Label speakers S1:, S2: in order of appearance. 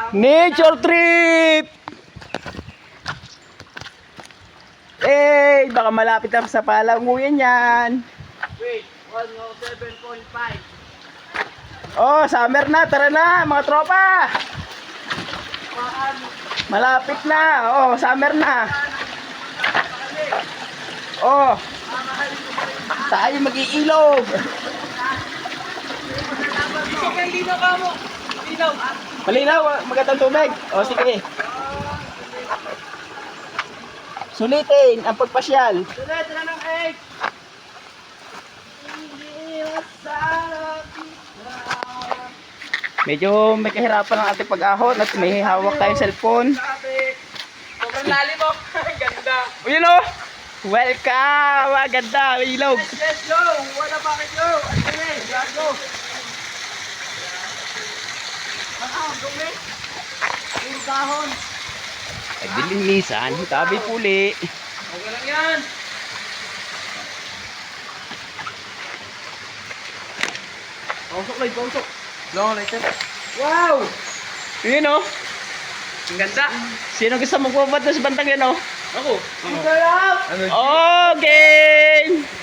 S1: Nature trip! Eh, baka malapit na sa Palanguyan yan.
S2: Wait, 107.5.
S1: Oh, summer na. Tara na, mga tropa. Malapit na. Oh, summer na. Oh. Tayo mag-iilog.
S2: Linaw ka mo. Linaw.
S1: Malinaw, magandang tubig. Oh, sige. Sulitin ang pagpasyal.
S2: Sulit na ng 8.
S1: Medyo may kahirapan ang ating pag-ahon at may hawak tayong cellphone.
S2: Sobrang lalim mo. Ganda.
S1: O yun o! Welcome! Maganda! Ilog!
S2: Let's go. Wala bakit yo. Anyway, let's go. Ang dumi. Yung kahon.
S1: Ay, dilinisan. Tabi puli.
S2: Okay lang yan. Pausok lang, pausok. Long lighter. Wow!
S1: Yun o!
S2: Ang ganda.
S1: Sino gusto magpapad na sa bantang yan o?
S2: Ako. Ang sarap.
S1: Okay!